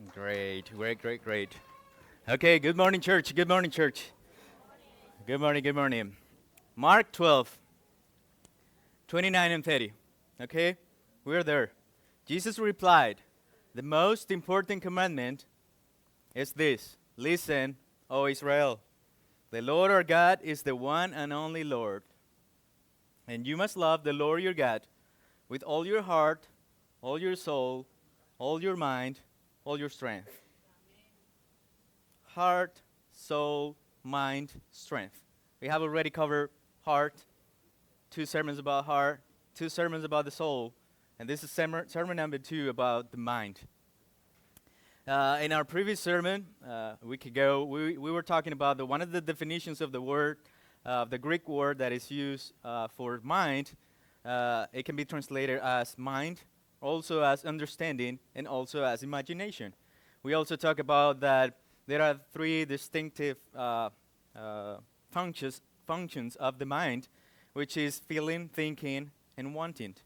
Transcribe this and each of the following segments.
Great, great, great, great. Okay, good morning, church. Good morning, church. Good morning, good morning. Mark 12, 29 and 30. Okay, we're there. Jesus replied, the most important commandment is this: Listen, O Israel, the Lord our God is the one and only Lord. And you must love the Lord your God with all your heart, all your soul, all your mind, all your strength. Heart, soul, mind, strength. We have already covered heart, two sermons about heart, two sermons about the soul, and this is sermon number 2 about the mind. In our previous sermon, a week ago, we were talking about one of the definitions of the word, the Greek word that is used for mind. It can be translated as mind, also as understanding, and also as imagination. We also talk about that there are 3 distinctive uh, functions of the mind, which is feeling, thinking, and wanting.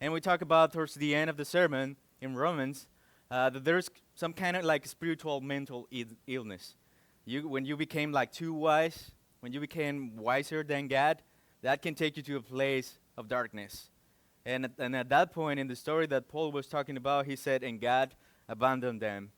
And we talk about towards the end of the sermon in Romans that there's some kind of like spiritual mental illness. When you became like too wise, when you became wiser than God, that can take you to a place of darkness. And at that point in the story that Paul was talking about, he said, and God abandoned them.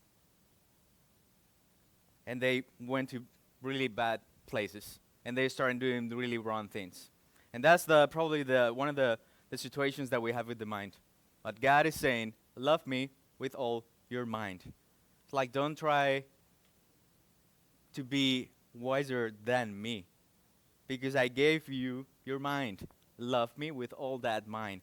And they went to really bad places. And they started doing really wrong things. And that's probably one of the situations that we have with the mind. But God is saying, love me with all your mind. It's like, don't try to be wiser than me, because I gave you your mind. Love me with all that mind.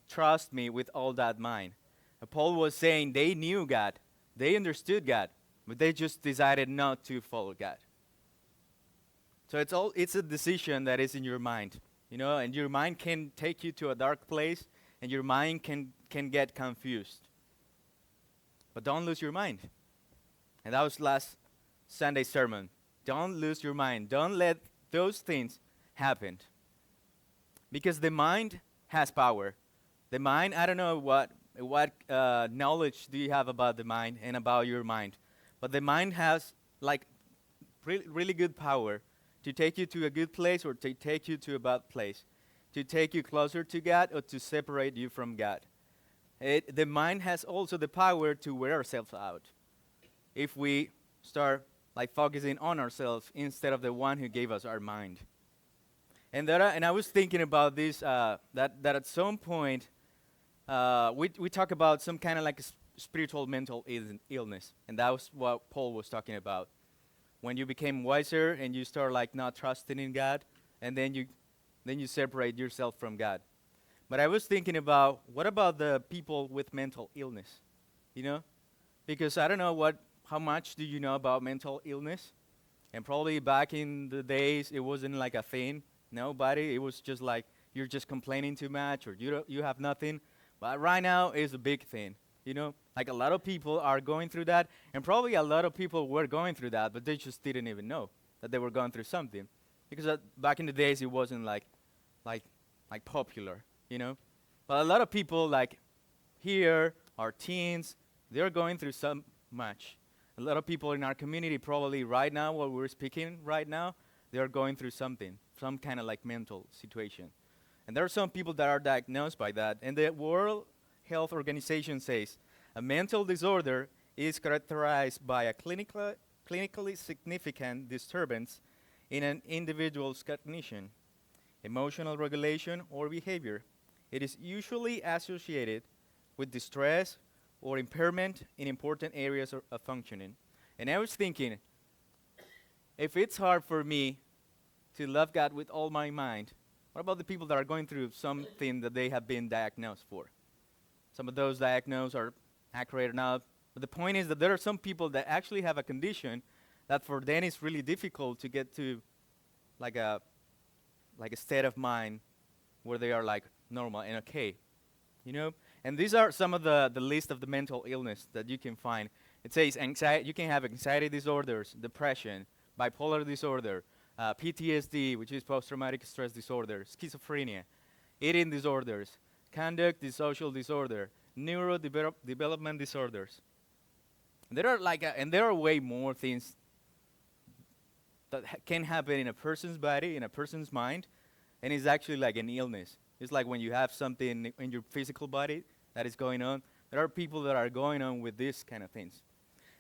Trust me with all that mind. And Paul was saying they knew God, they understood God, but they just decided not to follow God. So it's a decision that is in your mind, and your mind can take you to a dark place, and your mind can get confused. But don't lose your mind. And that was last Sunday's sermon. Don't lose your mind. Don't let those things happen. Because the mind has power. The mind, I don't know what knowledge do you have about the mind and about your mind. But the mind has like really good power to take you to a good place or to take you to a bad place. To take you closer to God or to separate you from God. The mind has also the power to wear ourselves out. If we start like focusing on ourselves instead of the one who gave us our mind. And I was thinking about this, that at some point, we talk about some kind of like spiritual mental illness. And that was what Paul was talking about. When you became wiser and you start like not trusting in God, and then you separate yourself from God. But I was thinking about, what about the people with mental illness? Because I don't know how much do you know about mental illness? And probably back in the days, it wasn't like a thing. Nobody. It was just like you're just complaining too much, or you have nothing. But right now, it's a big thing. Like a lot of people are going through that, and probably a lot of people were going through that, but they just didn't even know that they were going through something, because back in the days, it wasn't like popular. But a lot of people like here, our teens, they're going through so much. A lot of people in our community probably right now, while we're speaking right now, they're going through something, some kind of like mental situation. And there are some people that are diagnosed by that. And the World Health Organization says a mental disorder is characterized by a clinically significant disturbance in an individual's cognition, emotional regulation, or behavior. It is usually associated with distress or impairment in important areas of functioning. And I was thinking, if it's hard for me to love God with all my mind, what about the people that are going through something that they have been diagnosed for? Some of those diagnosed are accurate or not. But the point is that there are some people that actually have a condition that for them it's really difficult to get to like a state of mind where they are like normal and okay. And these are some of the list of the mental illness that you can find. It says anxiety. You can have anxiety disorders, depression, bipolar disorder, PTSD, which is post-traumatic stress disorder, schizophrenia, eating disorders, conduct dissocial disorder, neurodevelopment disorders. And there are way more things that can happen in a person's body, in a person's mind, and it's actually like an illness. It's like when you have something in your physical body that is going on. There are people that are going on with these kind of things.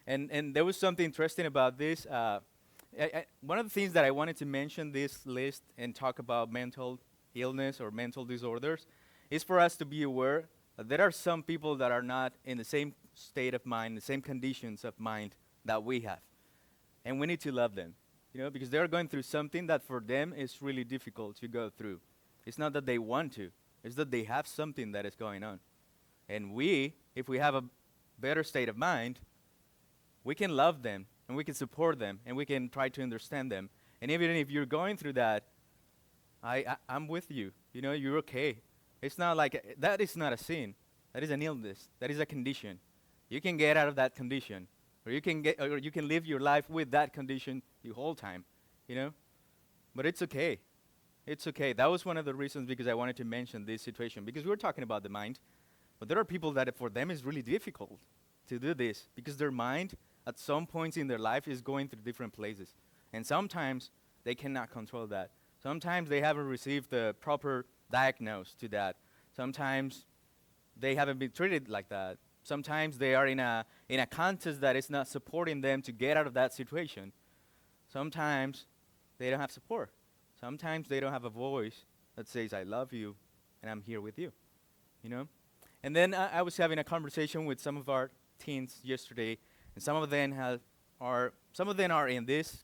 And there was something interesting about this. One of the things that I wanted to mention this list and talk about mental illness or mental disorders is for us to be aware that there are some people that are not in the same state of mind, the same conditions of mind that we have. And we need to love them, because they're going through something that for them is really difficult to go through. It's not that they want to, it's that they have something that is going on. And if we have a better state of mind, we can love them and we can support them and we can try to understand them. And even if you're going through that, I'm with you. You're okay. It's not like that is not a sin. That is an illness. That is a condition. You can get out of that condition, or you can live your life with that condition the whole time. But it's okay. It's okay. That was one of the reasons because I wanted to mention this situation, because we were talking about the mind, but there are people that for them it's really difficult to do this because their mind at some points in their life is going through different places. And sometimes they cannot control that. Sometimes they haven't received the proper diagnosis to that. Sometimes they haven't been treated like that. Sometimes they are in a context that is not supporting them to get out of that situation. Sometimes they don't have support. Sometimes they don't have a voice that says, I love you and I'm here with you. And then I was having a conversation with some of our teens yesterday, and some of them are in these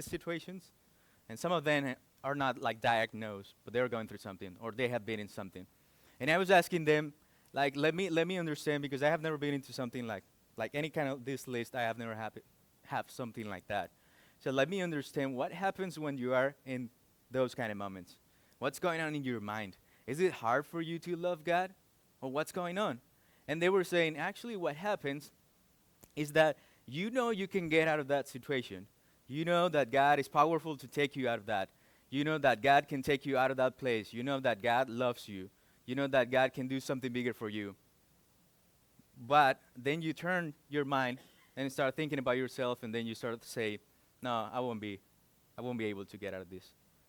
situations, and some of them are not like diagnosed, but they're going through something, or they have been in something. And I was asking them, like, let me understand, because I have never been into something like any kind of this list. I have never have something like that. So let me understand what happens when you are in those kind of moments. What's going on in your mind? Is it hard for you to love God? Or what's going on? And they were saying, actually what happens is that you can get out of that situation. You know that God is powerful to take you out of that. You know that God can take you out of that place. You know that God loves you. You know that God can do something bigger for you. But then you turn your mind and start thinking about yourself, and then you start to say, no, I won't be able to get out of this.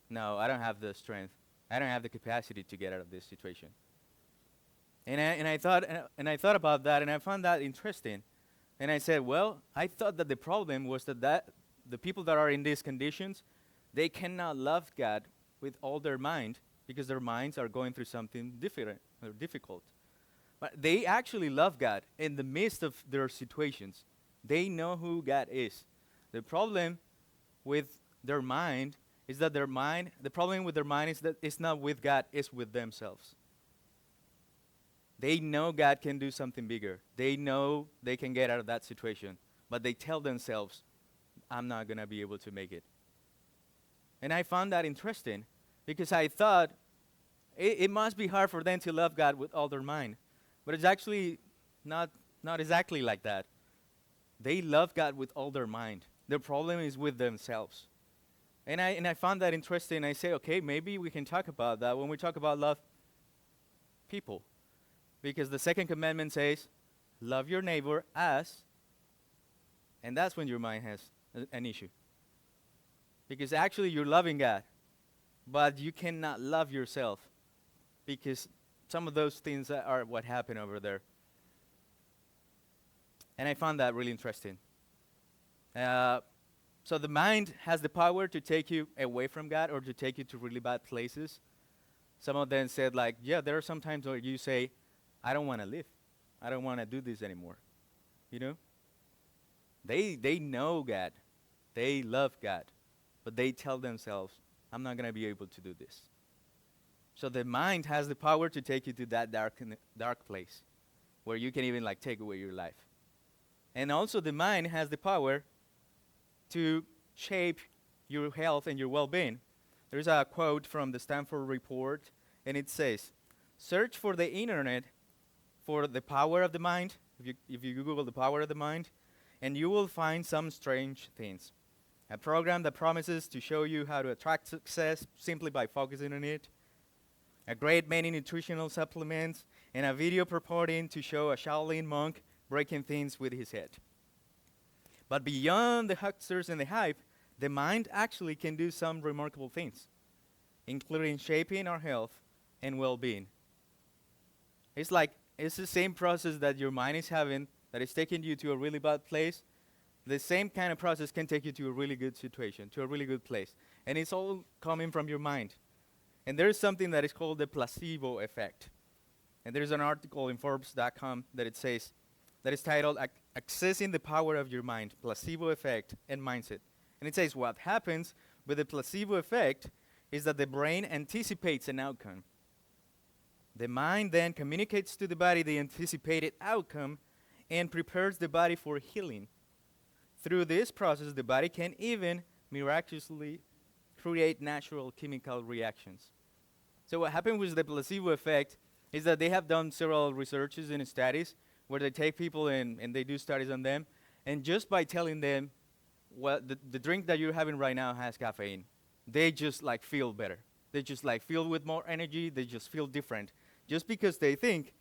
No, I don't have the strength. I don't have the capacity to get out of this situation. And I thought about that, and I found that interesting. And I said, well, I thought that the problem was that the people that are in these conditions, they cannot love God with all their mind because their minds are going through something different or difficult. But they actually love God in the midst of their situations. They know who God is. The problem with their mind is that the problem with their mind is that it's not with God, it's with themselves. They know God can do something bigger. They know they can get out of that situation. But they tell themselves, I'm not going to be able to make it. And I found that interesting because I thought it must be hard for them to love God with all their mind. But it's actually not exactly like that. They love God with all their mind. Their problem is with themselves. And I found that interesting. I say, okay, maybe we can talk about that when we talk about love people. Because the second commandment says, love your neighbor as, and that's when your mind has an issue. Because actually you're loving God, but you cannot love yourself because some of those things are what happen over there. And I found that really interesting. So the mind has the power to take you away from God or to take you to really bad places. Some of them said there are some times where you say, I don't want to live. I don't want to do this anymore. They know God. They love God. But they tell themselves, I'm not going to be able to do this. So the mind has the power to take you to that dark place where you can even take away your life. And also the mind has the power to shape your health and your well-being. There's a quote from the Stanford report, and it says, search for the internet for the power of the mind, if you Google the power of the mind, and you will find some strange things. A program that promises to show you how to attract success simply by focusing on it. A great many nutritional supplements, and a video purporting to show a Shaolin monk breaking things with his head. But beyond the hucksters and the hype, the mind actually can do some remarkable things, including shaping our health and well-being. It's the same process that your mind is having that is taking you to a really bad place. The same kind of process can take you to a really good situation, to a really good place. And it's all coming from your mind. And there is something that is called the placebo effect. And there's an article in Forbes.com that it says, that is titled, Accessing the Power of Your Mind, Placebo Effect and Mindset. And it says what happens with the placebo effect is that the brain anticipates an outcome. The mind then communicates to the body the anticipated outcome and prepares the body for healing. Through this process, the body can even miraculously create natural chemical reactions. So what happened with the placebo effect is that they have done several researches and studies where they take people and they do studies on them, and just by telling them, well, the drink that you're having right now has caffeine, they just like feel better. They just like feel with more energy, they just feel different. Just because they think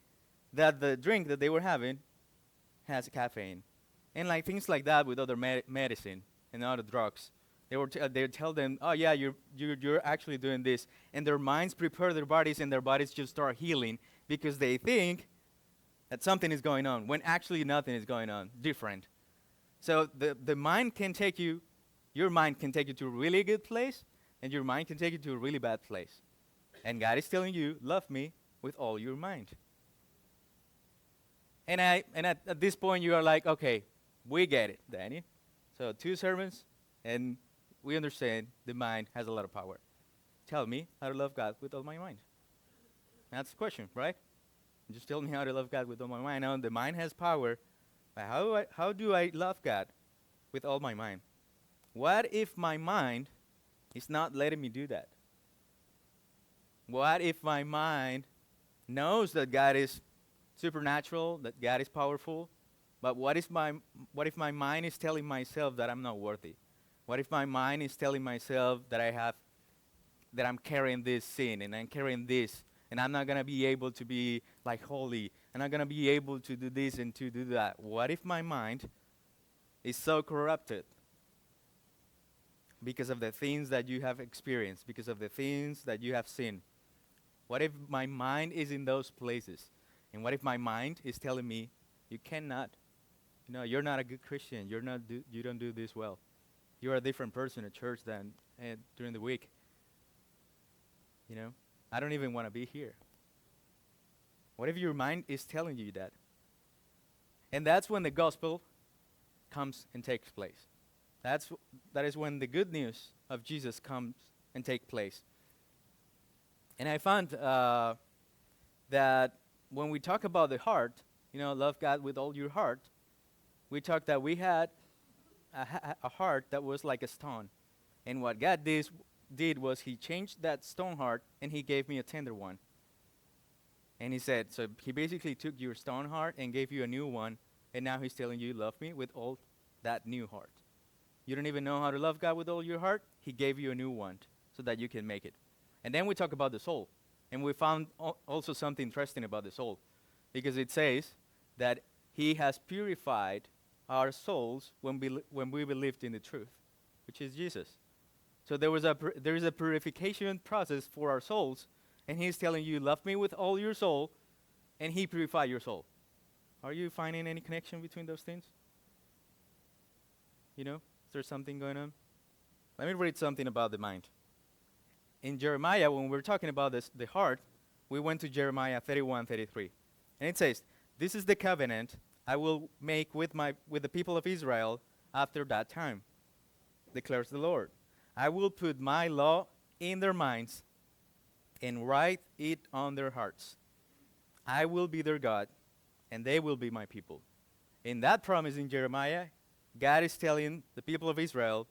that the drink that they were having has caffeine. And like things like that with other medicine and other drugs. They tell them, oh yeah, you're actually doing this. And their minds prepare their bodies and their bodies just start healing because they think that something is going on when actually nothing is going on, different. So the mind can take you, your mind can take you to a really good place and your mind can take you to a really bad place. And God is telling you, love me with all your mind. And at this point you are like, okay, we get it, Danny. So 2 sermons and we understand the mind has a lot of power. Tell me how to love God with all my mind. That's the question, right? Just tell me how to love God with all my mind. Now the mind has power, but how do I love God with all my mind? What if my mind is not letting me do that? What if my mind knows that God is supernatural, that God is powerful, but what if my mind is telling myself that I'm not worthy? What if my mind is telling myself that I'm carrying this sin and I'm carrying this and I'm not going to be able to be like holy and I'm going to be able to do this and to do that? What if my mind is so corrupted because of the things that you have experienced, because of the things that you have seen? What if my mind is in those places? And what if my mind is telling me, you cannot, you're not a good Christian, you don't do this well. You're a different person at church than during the week. I don't even want to be here. What if your mind is telling you that? And that's when the gospel comes and takes place. That is when the good news of Jesus comes and takes place. And I found that when we talk about the heart, love God with all your heart, we talked that we had a heart that was like a stone. And what God did was he changed that stone heart and he gave me a tender one. And he said, so he basically took your stone heart and gave you a new one, and now he's telling you, love me with all that new heart. You don't even know how to love God with all your heart? He gave you a new one so that you can make it. And then we talk about the soul. And we found also something interesting about the soul, because it says that he has purified our souls when we believed in the truth, which is Jesus. So there is a purification process for our souls, and he's telling you, love me with all your soul, and he purified your soul. Are you finding any connection between those things? Is there something going on? Let me read something about the mind. In Jeremiah, when we're talking about the heart, we went to Jeremiah 31:33. And it says, this is the covenant I will make with the people of Israel after that time, declares the Lord. I will put my law in their minds and write it on their hearts. I will be their God, and they will be my people. In that promise in Jeremiah, God is telling the people of Israel,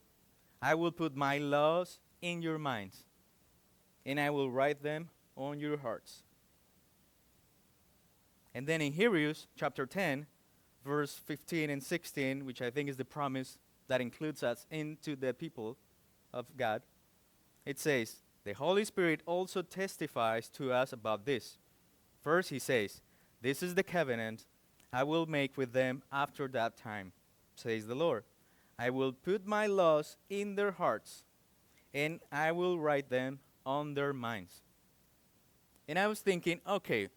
I will put my laws in your minds, and I will write them on your hearts. And then in Hebrews chapter 10, verse 15 and 16, which I think is the promise that includes us into the people of God, it says, the Holy Spirit also testifies to us about this. First, he says, this is the covenant I will make with them after that time, says the Lord. I will put my laws in their hearts, and I will write them on their minds. And I was thinking, okay,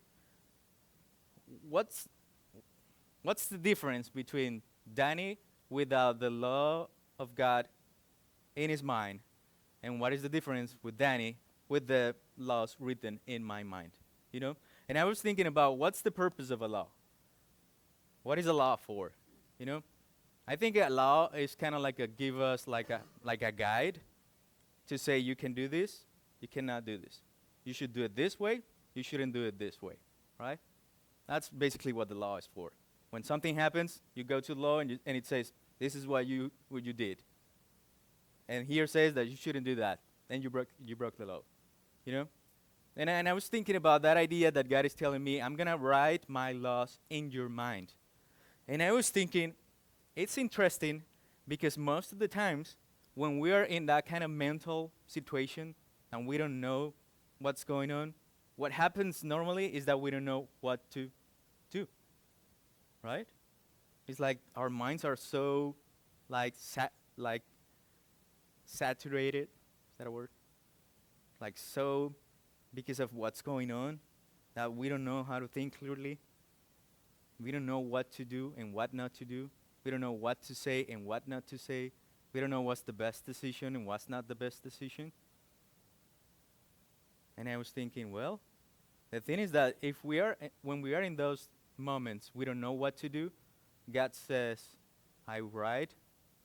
what's what's the difference between Danny without the law of God in his mind, and what is the difference with Danny with the laws written in my mind? You know? And I was thinking about what's the purpose of a law? What is a law for? You know? I think a law is kind of like a give us like a guide to say you can do this, you cannot do this. You should do it this way, you shouldn't do it this way, right? That's basically what the law is for. When something happens, you go to the law and it says, this is what you did. And here says that you shouldn't do that. Then you broke the law. You know? And I was thinking about that idea that God is telling me, I'm going to write my laws in your mind. And I was thinking, it's interesting because most of the times when we are in that kind of mental situation and we don't know what's going on, what happens normally is that we don't know what to do. Right? It's like our minds are so like saturated. Is that a word? Like so because of what's going on that we don't know how to think clearly. We don't know what to do and what not to do. We don't know what to say and what not to say. We don't know what's the best decision and what's not the best decision. And I was thinking, well, the thing is that if we are when we are in those moments we don't know what to do, God says, I write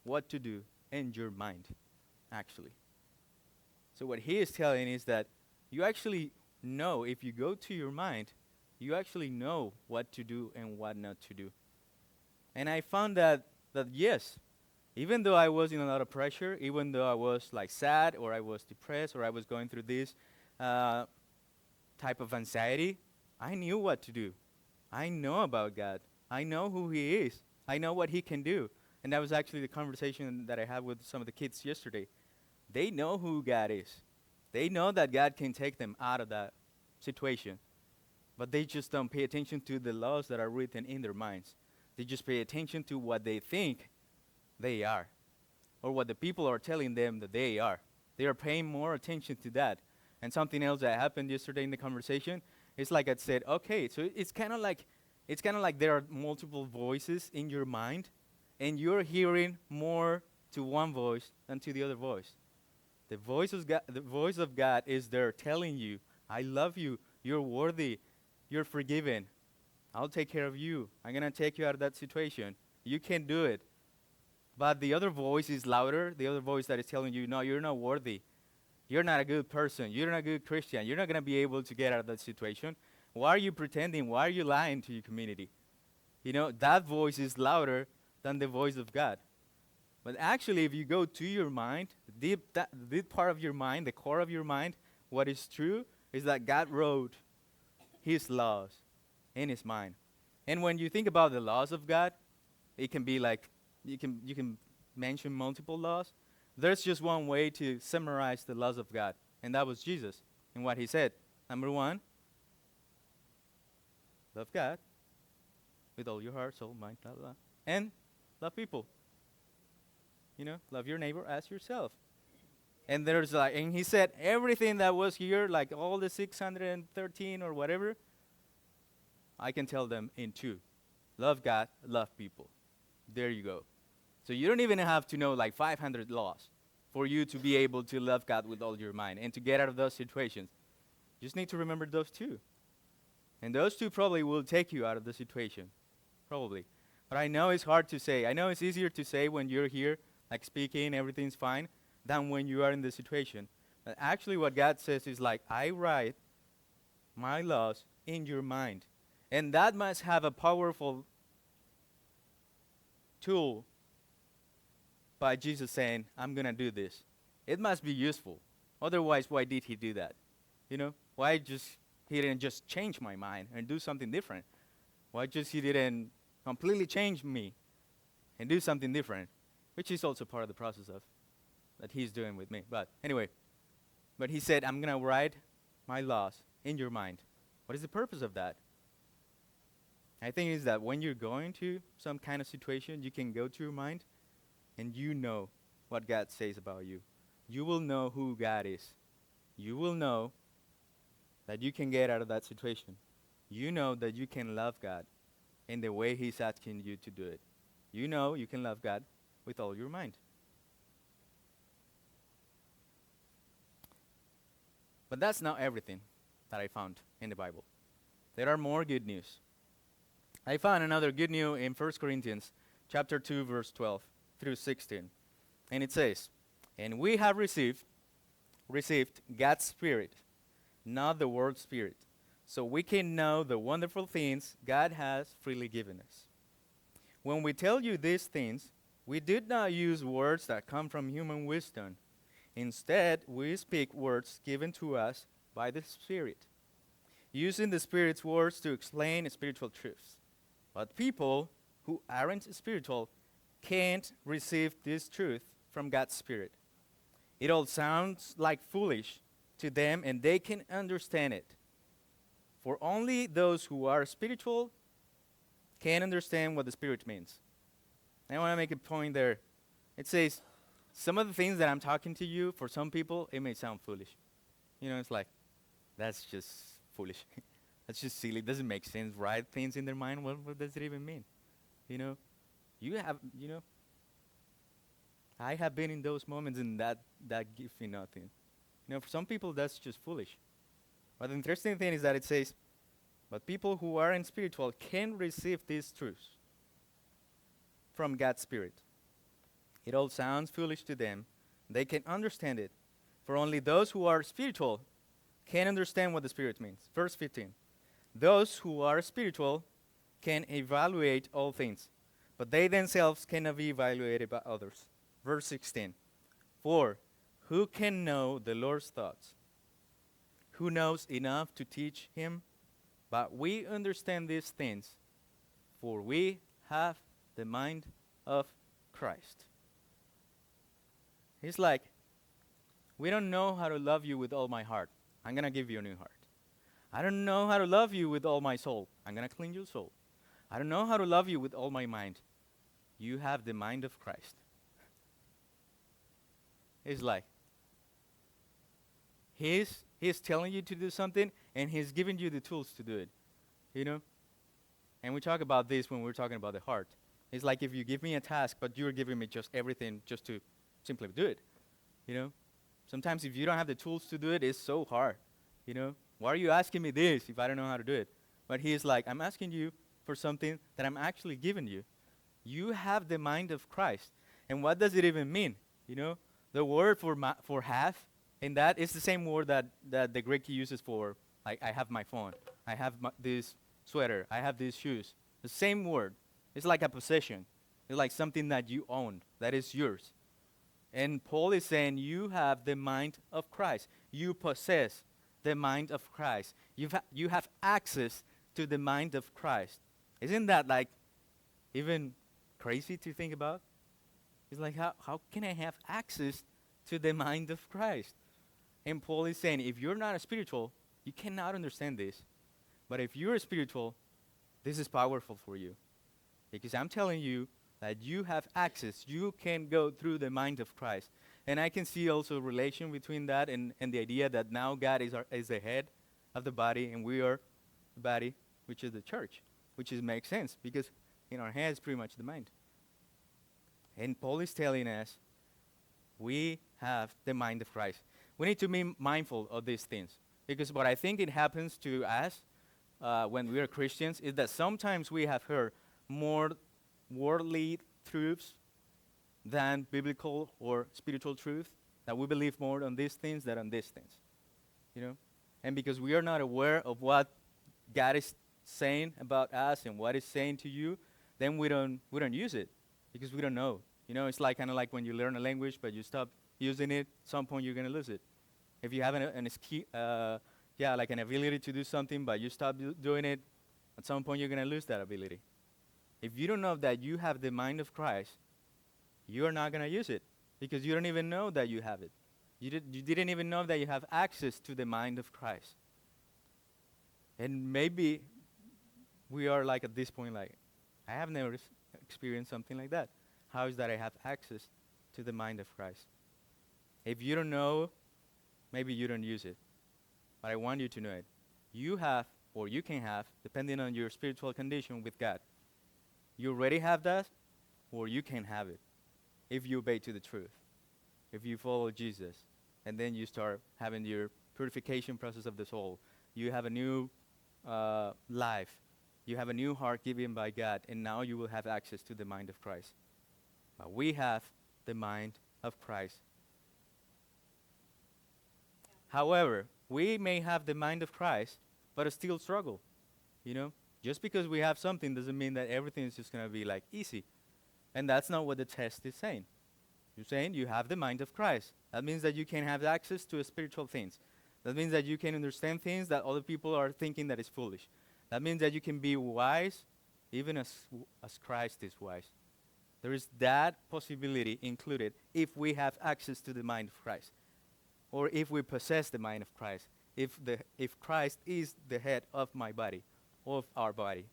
what to do in your mind, actually. So what he is telling is that you actually know, if you go to your mind, you actually know what to do and what not to do. And I found that yes, even though I was in a lot of pressure, even though I was like sad or I was depressed or I was going through this type of anxiety, I knew what to do. I know about God. I know who he is. I know what he can do. And that was actually the conversation that I had with some of the kids yesterday. They know who God is. They know that God can take them out of that situation. But they just don't pay attention to the laws that are written in their minds. They just pay attention to what they think they are, or what the people are telling them that they are. They are paying more attention to that. And something else that happened yesterday in the conversation is like I said, okay, so it's kind of like there are multiple voices in your mind, and you're hearing more to one voice than to the other voice. The voice of God is there telling you, I love you, you're worthy, you're forgiven. I'll take care of you. I'm going to take you out of that situation. You can do it. But the other voice is louder, the other voice that is telling you, no, you're not worthy. You're not a good person. You're not a good Christian. You're not going to be able to get out of that situation. Why are you pretending? Why are you lying to your community? You know, that voice is louder than the voice of God. But actually, if you go to your mind, the deep part of your mind, the core of your mind, what is true is that God wrote his laws in his mind. And when you think about the laws of God, it can be like, you can mention multiple laws. There's just one way to summarize the laws of God, and that was Jesus and what he said. Number one, love God with all your heart, soul, mind, blah, blah, blah. And love people. You know, love your neighbor as yourself. And there's like, and he said everything that was here, like all the 613 or whatever, I can tell them in two. Love God, love people. There you go. So you don't even have to know like 500 laws for you to be able to love God with all your mind and to get out of those situations. You just need to remember those two. And those two probably will take you out of the situation. Probably. But I know it's hard to say. I know it's easier to say when you're here, like speaking, everything's fine, than when you are in the situation. But actually what God says is like, I write my laws in your mind. And that must have a powerful tool by Jesus saying, I'm going to do this. It must be useful. Otherwise, why did he do that? You know, why he didn't just change my mind and do something different? Why he didn't completely change me and do something different? Which is also part of the process of that he's doing with me. But anyway, but he said, I'm going to write my laws in your mind. What is the purpose of that? I think it's that when you're going to some kind of situation, you can go to your mind and you know what God says about you. You will know who God is. You will know that you can get out of that situation. You know that you can love God in the way He's asking you to do it. You know you can love God with all your mind. But that's not everything that I found in the Bible. There are more good news. I found another good news in 1 Corinthians chapter 2, verse 12 through 16. And it says, "And we have received God's Spirit, not the world's spirit, so we can know the wonderful things God has freely given us. When we tell you these things, we did not use words that come from human wisdom. Instead, we speak words given to us by the Spirit, using the Spirit's words to explain spiritual truths. But people who aren't spiritual can't receive this truth from God's Spirit. It all sounds like foolish to them, and they can understand it. For only those who are spiritual can understand what the Spirit means." I want to make a point there. It says, some of the things that I'm talking to you, for some people, it may sound foolish. You know, it's like, that's just foolish. That's just silly. It doesn't make sense. Right things in their mind, what does it even mean? You know, I have been in those moments, and that gives me nothing. You know, for some people, that's just foolish. But the interesting thing is that it says, but people who aren't spiritual can receive these truths from God's Spirit. It all sounds foolish to them. They can understand it. For only those who are spiritual can understand what the Spirit means. Verse 15. Those who are spiritual can evaluate all things, but they themselves cannot be evaluated by others. Verse 16. For who can know the Lord's thoughts? Who knows enough to teach him? But we understand these things, for we have the mind of Christ. He's like, we don't know how to love you with all my heart. I'm going to give you a new heart. I don't know how to love you with all my soul. I'm going to clean your soul. I don't know how to love you with all my mind. You have the mind of Christ. It's like, He's telling you to do something, and He's giving you the tools to do it. You know? And we talk about this when we're talking about the heart. It's like if you give me a task, but you're giving me just everything just to simply do it. You know? Sometimes if you don't have the tools to do it, it's so hard. You know? Why are you asking me this if I don't know how to do it? But He's like, I'm asking you for something that I'm actually giving you. You have the mind of Christ. And what does it even mean? You know? The word for have, and that is the same word that the Greek uses for, like, I have my phone, I have this sweater, I have these shoes. The same word. It's like a possession. It's like something that you own, that is yours. And Paul is saying you have the mind of Christ. You possess the mind of Christ. You have access to the mind of Christ. Isn't that like even crazy to think about? It's like, how can I have access to the mind of Christ? And Paul is saying, if you're not a spiritual, you cannot understand this. But if you're a spiritual, this is powerful for you. Because I'm telling you that you have access. You can go through the mind of Christ. And I can see also a relation between that and the idea that now God is the head of the body, and we are the body, which is the church, which makes sense because in our head is pretty much the mind. And Paul is telling us we have the mind of Christ. We need to be mindful of these things, because what I think it happens to us when we are Christians is that sometimes we have heard more worldly truths than biblical or spiritual truth, that we believe more on these things than on these things, you know? And because we are not aware of what God is saying about us and what He's saying to you, then we don't use it because we don't know. You know, it's like kind of like when you learn a language but you stop using it, at some point you're going to lose it. If you have like an ability to do something but you stop doing it, at some point you're going to lose that ability. If you don't know that you have the mind of Christ, you are not going to use it because you don't even know that you have it. You didn't even know that you have access to the mind of Christ. And maybe we are like at this point, like, I have never experienced something like that. how is that I have access to the mind of Christ? If you don't know, maybe you don't use it. But I want you to know it. You have, or you can have, depending on your spiritual condition with God. You already have that, or you can have it if you obey to the truth, if you follow Jesus, and then you start having your purification process of the soul. You have a new life. You have a new heart given by God, and now you will have access to the mind of Christ. But we have the mind of Christ. However, we may have the mind of Christ, but still struggle. You know, just because we have something doesn't mean that everything is just going to be like easy. And that's not what the test is saying. You're saying you have the mind of Christ. That means that you can have access to spiritual things. That means that you can understand things that other people are thinking that is foolish. That means that you can be wise even as Christ is wise. There is that possibility included if we have access to the mind of Christ, or if we possess the mind of Christ, if Christ is the head of my body, of our body.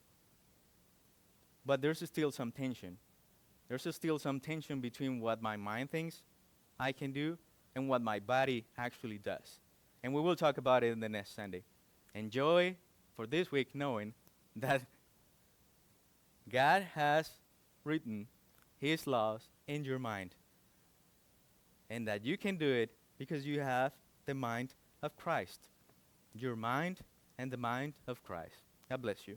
But there's still some tension. There's still some tension between what my mind thinks I can do and what my body actually does. And we will talk about it in the next Sunday. Enjoy for this week knowing that God has written His laws in your mind, and that you can do it because you have the mind of Christ. Your mind and the mind of Christ. God bless you.